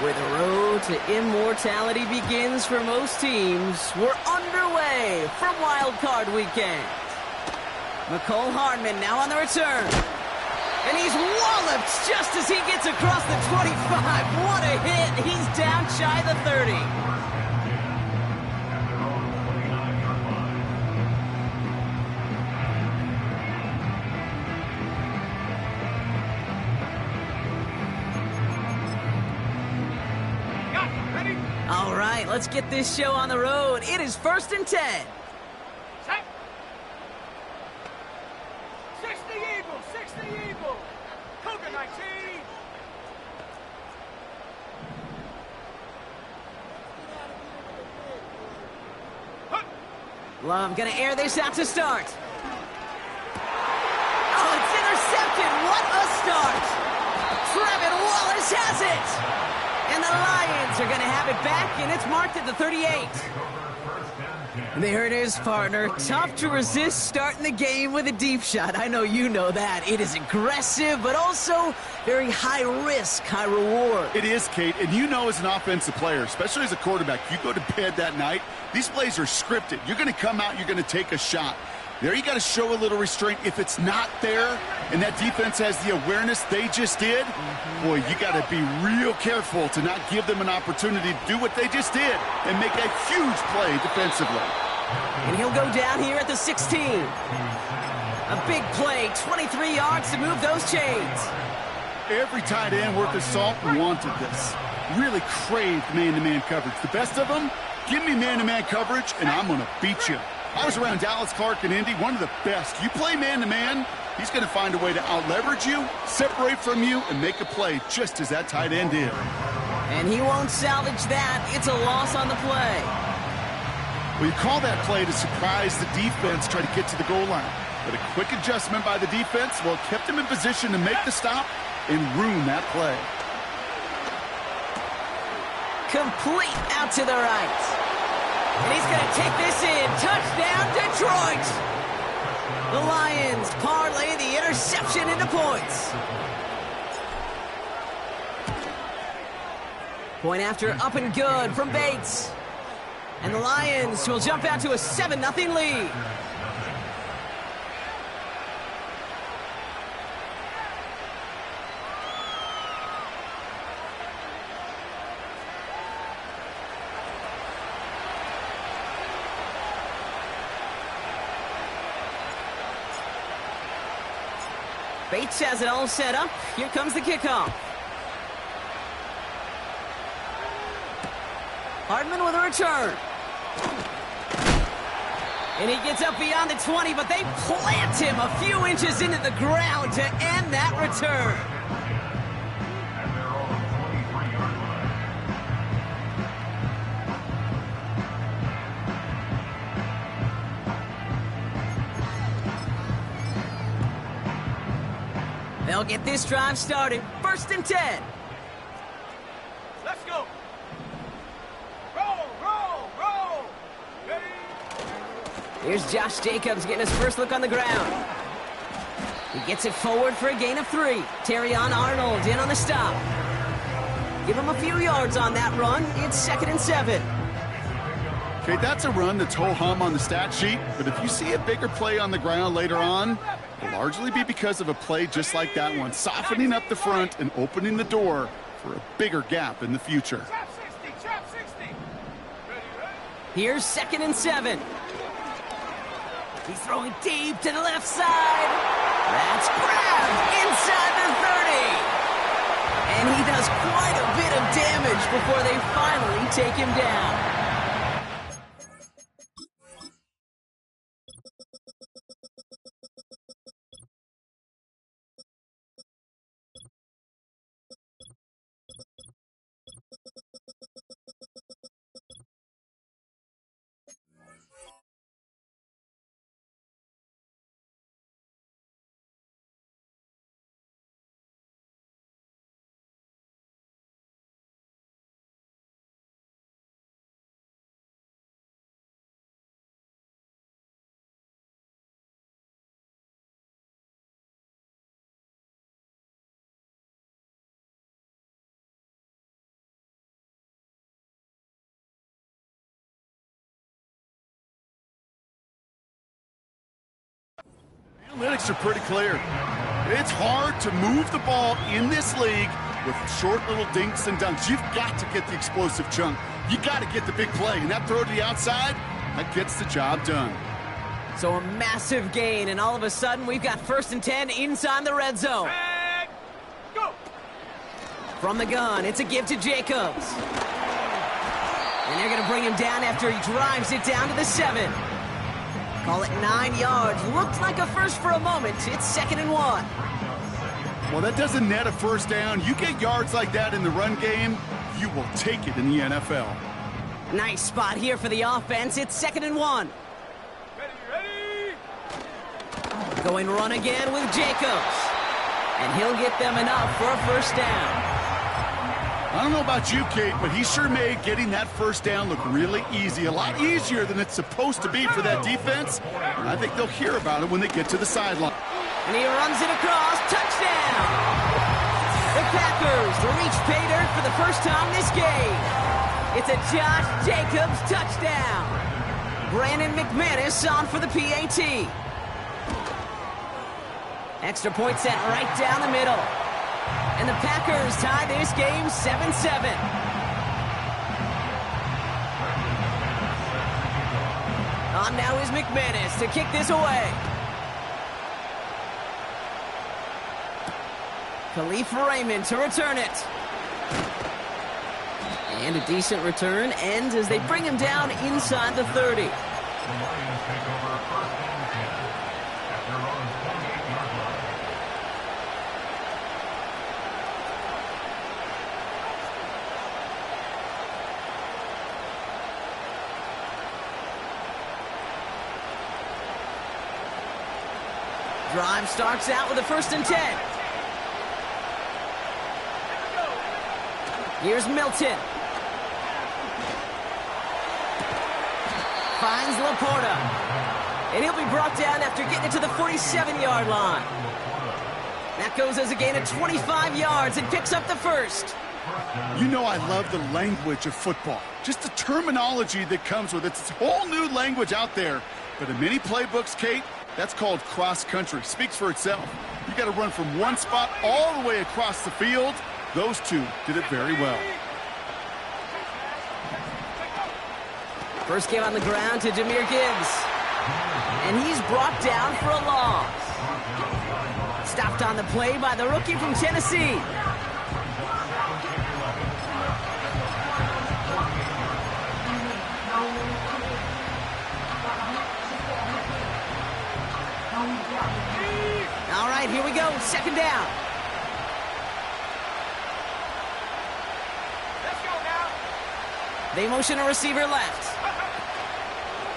Where the road to immortality begins for most teams, we're underway from Wildcard Weekend. McCole Hardman now on the return. And he's walloped just as he gets across the 25. What a hit. He's down shy of the 30. All right, let's get this show on the road. It is 1st and 10. Set. 60 Eagles, 60 Eagles. Cougar 19. Love gonna air this out to start. Oh, it's intercepted. What a start. Trevin Wallace has it. And the Lions are going to have it back, and it's marked at the 38. There it is, partner. Tough to resist starting the game with a deep shot. I know you know that. It is aggressive, but also very high risk, high reward. It is, Kate, and you know as an offensive player, especially as a quarterback, you go to bed that night, these plays are scripted. You're going to come out, you're going to take a shot. There you got to show a little restraint. If it's not there and that defense has the awareness they just did, boy, you got to be real careful to not give them an opportunity to do what they just did and make a huge play defensively. And he'll go down here at the 16. A big play, 23 yards to move those chains. Every tight end worth his salt wanted this. Really craved man-to-man coverage. The best of them, give me man-to-man coverage and I'm going to beat you. I was around Dallas Clark and Indy, one of the best. You play man-to-man, he's going to find a way to out-leverage you, separate from you, and make a play just as that tight end did. And he won't salvage that. It's a loss on the play. Well, you call that play to surprise the defense, try to get to the goal line. But a quick adjustment by the defense, well, kept him in position to make the stop and ruin that play. Complete out to the right. And he's going to take this in. Touchdown, Detroit. The Lions parlay the interception into points. Point after up and good from Bates. And the Lions will jump out to a 7-0 lead. Bates has it all set up. Here comes the kickoff. Hardman with a return. And he gets up beyond the 20, but they plant him a few inches into the ground to end that return. They'll get this drive started. 1st and 10. Let's go. Roll, roll, roll. Ready? Here's Josh Jacobs getting his first look on the ground. He gets it forward for a gain of 3. Terrion Arnold in on the stop. Give him a few yards on that run. It's 2nd and 7. Okay, that's a run that's ho-hum on the stat sheet, but if you see a bigger play on the ground later on, it'll largely be because of a play just like that one, softening up the front and opening the door for a bigger gap in the future. Trap 60, trap 60. Ready, ready. Here's 2nd and 7. He's throwing deep to the left side. That's grabbed inside the 30. And he does quite a bit of damage before they finally take him down. are pretty clear. It's hard to move the ball in this league with short little dinks and dunks. You've got to get the explosive chunk. You got to get the big play. And that throw to the outside, that gets the job done. So a massive gain, and all of a sudden, we've got 1st and 10 inside the red zone. And go. From the gun, it's a give to Jacobs. And they're going to bring him down after he drives it down to the 7. Call it 9 yards. Looked like a first for a moment. It's 2nd and 1. Well, that doesn't net a first down. You get yards like that in the run game, you will take it in the NFL. Nice spot here for the offense. It's 2nd and 1. Ready. Going run again with Jacobs. And he'll get them enough for a first down. I don't know about you, Kate, but he sure made getting that first down look really easy. A lot easier than it's supposed to be for that defense. And I think they'll hear about it when they get to the sideline. And he runs it across. Touchdown! The Packers reach pay dirt for the first time this game. It's a Josh Jacobs touchdown. Brandon McManus on for the PAT. Extra point set right down the middle. And the Packers tie this game 7-7. On now is McManus to kick this away. Khalif Raymond to return it. And a decent return ends as they bring him down inside the 30. Drive starts out with a 1st and 10. Here's Milton. Finds Laporta. And he'll be brought down after getting it to the 47-yard line. That goes as a gain of 25 yards and picks up the first. You know I love the language of football. Just the terminology that comes with it. It's a whole new language out there. But in many playbooks, Kate, that's called cross-country. Speaks for itself. You got to run from one spot all the way across the field. Those two did it very well. First game on the ground to Jahmyr Gibbs. And he's brought down for a loss. Stopped on the play by the rookie from Tennessee. All right, here we go. 2nd down. Let's go now. They motion a receiver left.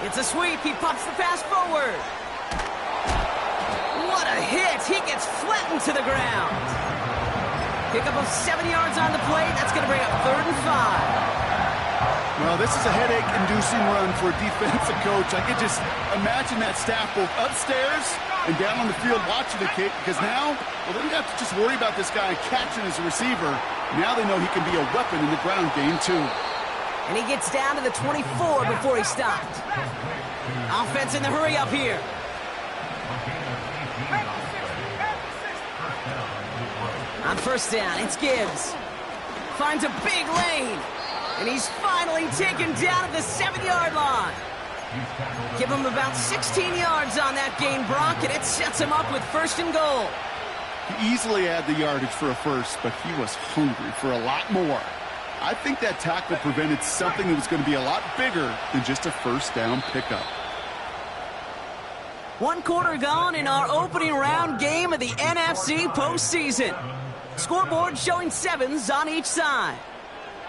It's a sweep. He pops the pass forward. What a hit. He gets flattened to the ground. Pickup of 7 yards on the play. That's going to bring up 3rd and 5. Well, this is a headache-inducing run for a defensive coach. I could just imagine that staff both upstairs and down on the field watching the kick, because now, well, they don't have to just worry about this guy catching as a receiver. Now they know he can be a weapon in the ground game, too. And he gets down to the 24 before he stopped. Offense in the hurry up here. On 1st down, it's Gibbs. Finds a big lane. And he's finally taken down at the 7-yard line. Give him about 16 yards on that gain, Brock, and it sets him up with 1st and goal. He easily had the yardage for a first, but he was hungry for a lot more. I think that tackle prevented something that was going to be a lot bigger than just a 1st down pickup. 1 quarter gone in our opening round game of the NFC postseason. Scoreboard showing 7s on each side.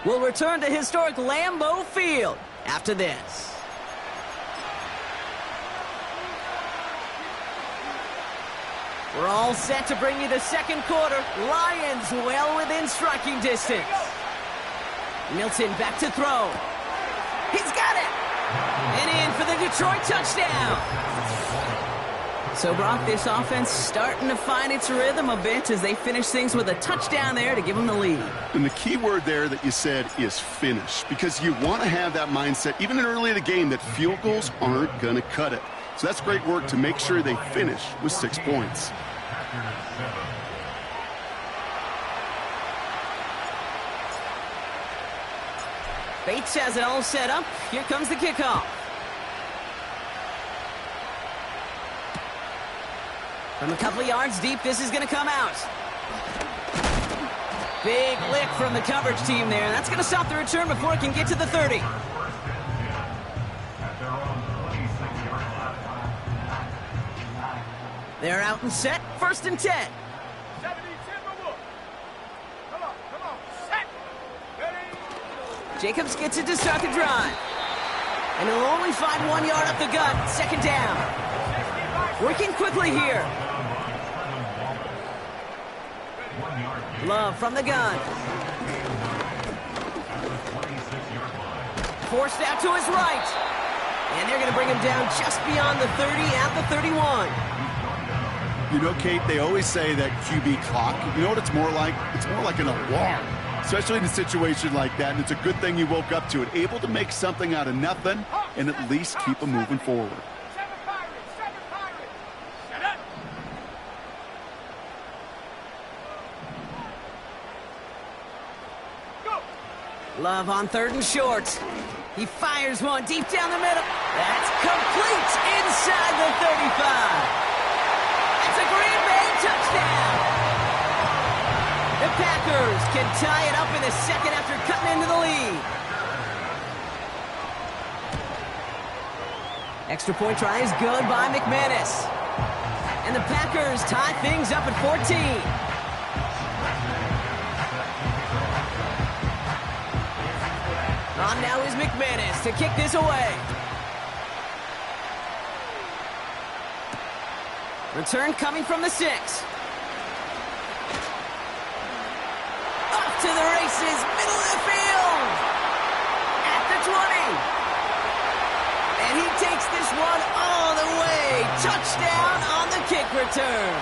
We'll return to historic Lambeau Field after this. We're all set to bring you the 2nd quarter. Lions well within striking distance. Milton back to throw. He's got it! And in for the Detroit touchdown. So, Brock, this offense starting to find its rhythm a bit as they finish things with a touchdown there to give them the lead. And the key word there that you said is finish, because you want to have that mindset, even early in the game, that field goals aren't going to cut it. So that's great work to make sure they finish with 6 points. Bates has it all set up. Here comes the kickoff. From a couple of yards deep, this is going to come out. Big lick from the coverage team there. That's going to stop the return before it can get to the 30. They're out and set. 1st and 10. 70, Timberwolves. Come on, set. Ready. Jacobs gets it to start the drive. And he'll only find 1 yard up the gut. 2nd down. Working quickly here. Love from the gun. Forced out to his right. And they're going to bring him down just beyond the 30 at the 31. You know, Kate, they always say that QB clock, you know what it's more like? It's more like an alarm, especially in a situation like that. And it's a good thing you woke up to it, able to make something out of nothing and at least keep them moving forward. 7 Pirates. Set up. Go. Love on 3rd and short. He fires one deep down the middle. That's complete inside the 35. It's a Green Bay touchdown. The Packers can tie it up in the 2nd after cutting into the lead. Extra point try is good by McManus. And the Packers tie things up at 14. On now is McManus to kick this away. Return coming from the 6. Up to the races, middle of the field. At the 20. And he takes this one all the way. Touchdown on the kick return.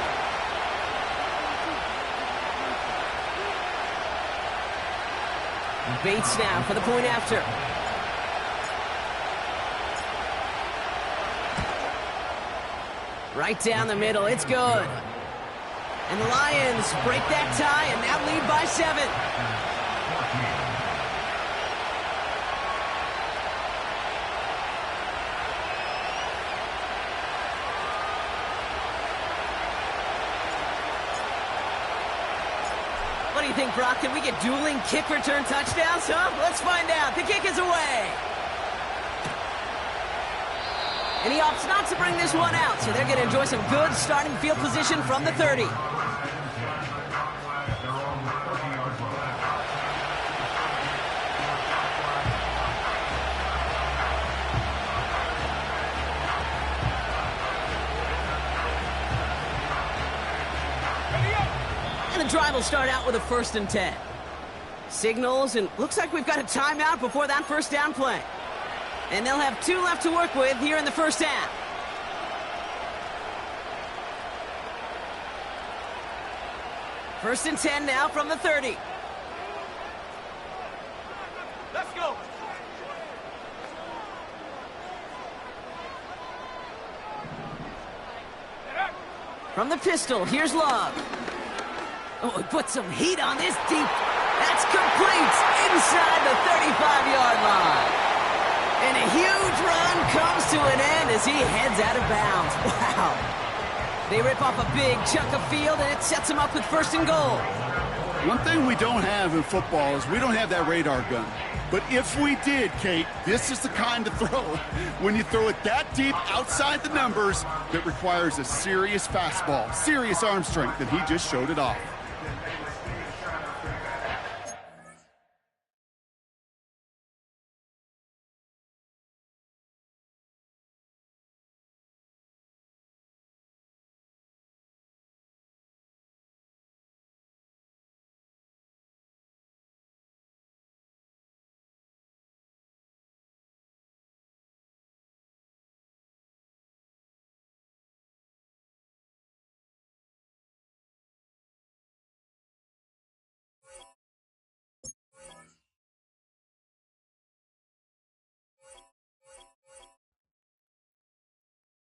Bates now for the point after. Right down the middle, it's good. And the Lions break that tie and now lead by 7. What do you think, Brock? Can we get dueling kick return touchdowns, huh? Let's find out. The kick is away. And he opts not to bring this one out, so they're going to enjoy some good starting field position from the 30. And the drive will start out with a 1st and 10. Signals, and looks like we've got a timeout before that 1st down play. And they'll have 2 left to work with here in the 1st half. First and 10 now from the 30. Let's go. From the pistol, here's Love. Oh, he put some heat on this deep. That's complete inside the 35-yard line. And a huge run comes to an end as he heads out of bounds. Wow. They rip off a big chunk of field, and it sets him up with 1st and goal. One thing we don't have in football is we don't have that radar gun. But if we did, Kate, this is the kind of throw. When you throw it that deep outside the numbers, that requires a serious fastball, serious arm strength, and he just showed it off.